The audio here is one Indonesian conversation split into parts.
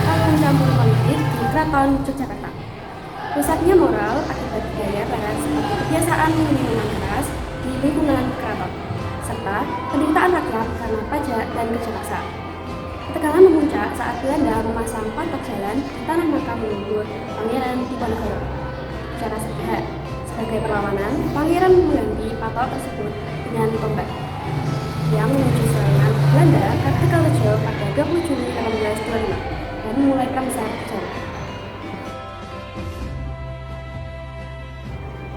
kalau mencampur politik di Keraton Yogyakarta. Pusatnya moral akibat budaya barat seperti kebiasaan minuman keras di lingkungan keraton, serta penderitaan rakyat karena pajak dan kerja paksa. Ketegangan memuncak saat Belanda memasang patok jalan di tanah makam leluhur Pangeran Diponegoro. Secara sepihak, sebagai perlawanan, Pangeran mengganti patok tersebut dengan tombak yang menuju serangan Belanda Kartagorejo pada 20 Juli 1825 dan memulai perang besar berjalan.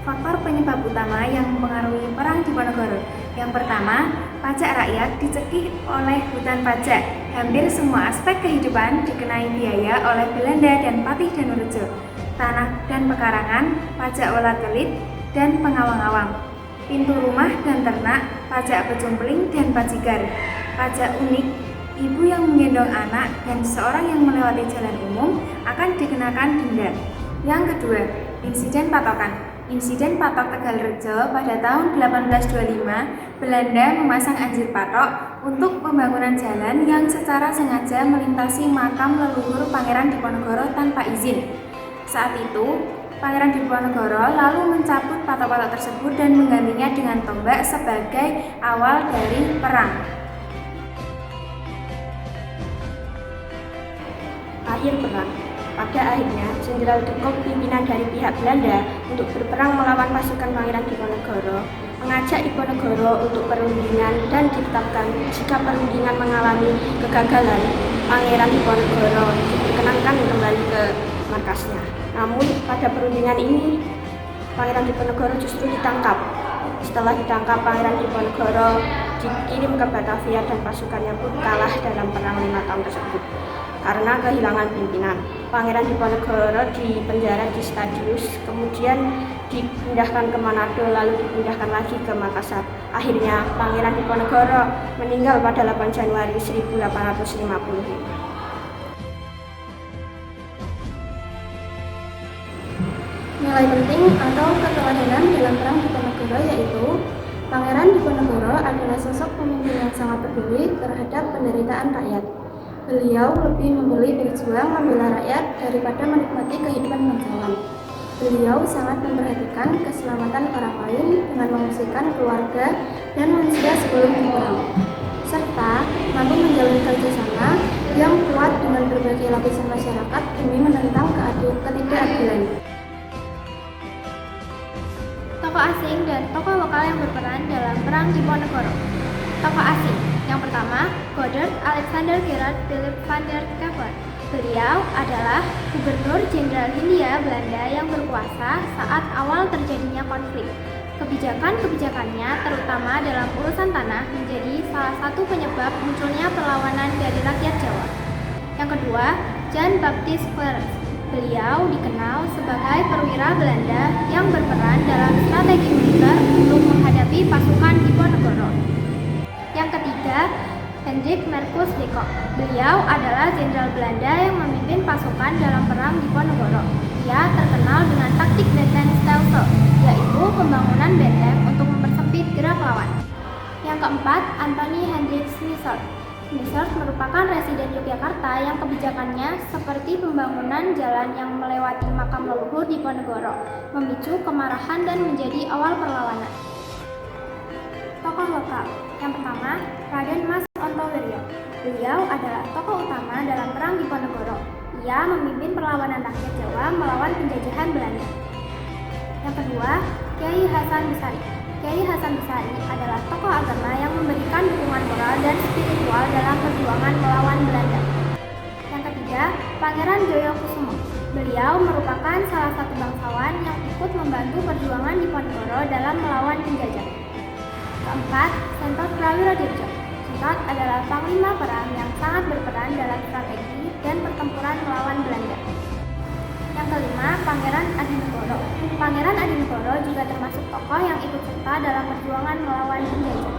Faktor penyebab utama yang mempengaruhi perang Diponegoro. Yang pertama, pajak rakyat dicekik oleh hutan pajak. Hampir semua aspek kehidupan dikenai biaya oleh Belanda dan Patih Danurejo. Tanah dan pekarangan, pajak olat-kelit, dan pengawang-awang. Pintu rumah dan ternak, pajak pecumpling dan bajigar. Pajak unik, ibu yang menggendong anak dan seorang yang melewati jalan umum akan dikenakan denda. Yang kedua, insiden patokan. Insiden patok Tegalrejo pada tahun 1825, Belanda memasang anjir patok untuk pembangunan jalan yang secara sengaja melintasi makam leluhur Pangeran Diponegoro tanpa izin. Saat itu, Pangeran Diponegoro lalu mencabut patok-patok tersebut dan menggantinya dengan tombak sebagai awal dari perang. Akhir perang. Pada akhirnya, Jenderal de Kock, pimpinan dari pihak Belanda untuk berperang melawan pasukan Pangeran Diponegoro, mengajak Diponegoro untuk perundingan dan ditetapkan jika perundingan mengalami kegagalan, Pangeran Diponegoro diperkenankan kembali ke markasnya. Namun, pada perundingan ini, Pangeran Diponegoro justru ditangkap. Setelah ditangkap, Pangeran Diponegoro dikirim ke Batavia dan pasukannya pun kalah dalam perang 5 tahun tersebut. Karena kehilangan pimpinan, Pangeran Diponegoro dipenjara di Stadius, kemudian dipindahkan ke Manado, lalu dipindahkan lagi ke Makassar. Akhirnya, Pangeran Diponegoro meninggal pada 8 Januari 1850. Nilai penting atau keteladanan dalam perang Diponegoro yaitu Pangeran Diponegoro adalah sosok pemimpin yang sangat peduli terhadap penderitaan rakyat. Beliau lebih memilih berjuang membela rakyat daripada menikmati kehidupan bangsawan. Beliau sangat memperhatikan keselamatan orang lain dengan mengungsikan keluarga dan manusia sebelum berperang, serta mampu menjalin kerjasama yang kuat dengan berbagai lapisan masyarakat demi menentang ketidakadilan. Tokoh asing dan tokoh lokal yang berperan dalam perang Diponegoro. Tokoh asing yang pertama, Godard Alexander Gerard Philip van der Capellen. Beliau adalah Gubernur Jenderal Hindia Belanda yang berkuasa saat awal terjadinya konflik. Kebijakan-kebijakannya, terutama dalam urusan tanah, menjadi salah satu penyebab munculnya perlawanan dari rakyat Jawa. Yang kedua, Jan Baptist Clarence. Beliau dikenal sebagai perwira Belanda yang berperan dalam strategi militer untuk menghadapi pasukan Diponegoro. Yang ketiga, Hendrik Marcus de Kock. Beliau adalah jenderal Belanda yang memimpin pasukan dalam perang Diponegoro. Ia terkenal dengan taktik Bentengstelsel, yaitu pembangunan benteng untuk mempersempit gerak lawan. Yang keempat, Anthony Hendrik Smithsord. Smithsord merupakan residen Yogyakarta yang kebijakannya seperti pembangunan jalan yang melewati makam leluhur Diponegoro, memicu kemarahan dan menjadi awal perlawanan. Tokoh lokal. Yang pertama, Raden Mas Ontowiryo. Beliau adalah tokoh utama dalam perang Diponegoro. Ia memimpin perlawanan rakyat Jawa melawan penjajahan Belanda. Yang kedua, Kyai Hasan Besari. Kyai Hasan Besari adalah tokoh agama yang memberikan dukungan moral dan spiritual dalam perjuangan melawan Belanda. Yang ketiga, Pangeran Joyokusumo. Beliau merupakan salah satu bangsawan yang ikut membantu perjuangan Diponegoro dalam melawan penjajah. Keempat, Sentot Prawiradirjo. Sentot adalah panglima perang yang sangat berperan dalam strategi dan pertempuran melawan Belanda. Yang kelima, Pangeran Adinegoro. Pangeran Adinegoro juga termasuk tokoh yang ikut serta dalam perjuangan melawan penjajah.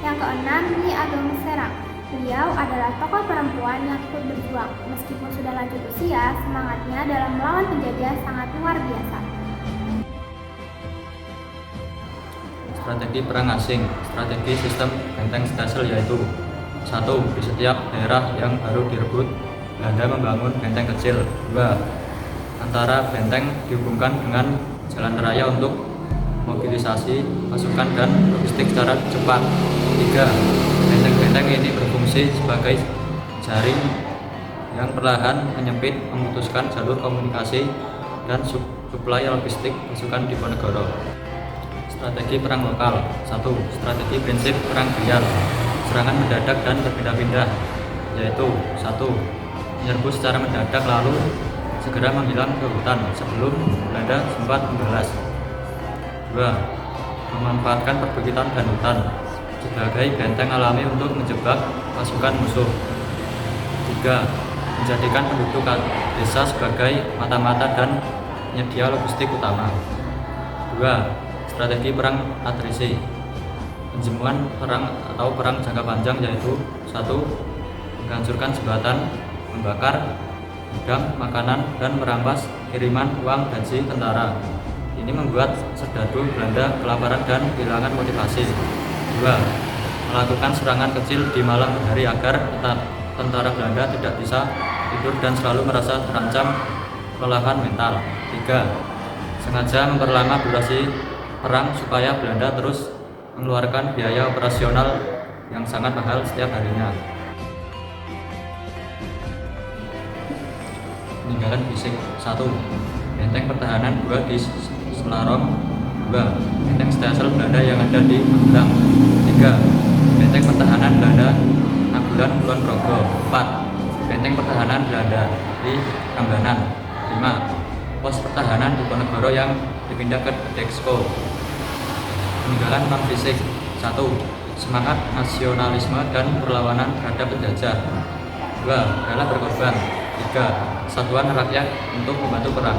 Yang keenam, Nyi Ageng Serang. Beliau adalah tokoh perempuan yang ikut berjuang. Meskipun sudah lanjut usia, semangatnya dalam melawan penjajah sangat luar biasa. Strategi perang asing. Strategi sistem Bentengstelsel yaitu 1. Di setiap daerah yang baru direbut, Belanda membangun benteng kecil. 2. Antara benteng dihubungkan dengan jalan raya untuk mobilisasi pasukan dan logistik secara cepat. 3. Benteng-benteng ini berfungsi sebagai jaring yang perlahan menyempit memutuskan jalur komunikasi dan suplai logistik pasukan Diponegoro. Strategi perang lokal. 1. Strategi prinsip perang gerilya. Serangan mendadak dan berpindah-pindah, yaitu 1. Menyerbu secara mendadak lalu segera menghilang ke hutan sebelum Belanda sempat membalas. 2. Memanfaatkan perbukitan dan hutan sebagai benteng alami untuk menjebak pasukan musuh. 3. Menjadikan penduduk desa sebagai mata-mata dan penyedia logistik utama. 2. Strategi perang atrisi. Penjemuan perang atau perang jangka panjang, yaitu 1. Menghancurkan jembatan, membakar gudang makanan, dan merampas kiriman uang gaji tentara. Ini membuat serdadu Belanda kelaparan dan kehilangan motivasi. 2. Melakukan serangan kecil di malam hari agar tentara Belanda tidak bisa tidur dan selalu merasa terancam kelelahan mental. 3. Sengaja memperlama durasi perang supaya Belanda terus mengeluarkan biaya operasional yang sangat mahal setiap harinya. Peninggalan fisik. 1. Benteng pertahanan gua di Selarong. 2. Benteng Stelsel Belanda yang ada di Magelang. 3. Benteng pertahanan Belanda Nagulan Kulon Progo. 4. Benteng pertahanan Belanda di Prambanan. 5. Pos pertahanan Diponegoro yang dipindah ke Dexko. Peninggalan non-fisik. 1. Semangat nasionalisme dan perlawanan terhadap penjajah. 2. Rela berkorban. 3. Kesatuan rakyat untuk membantu perang.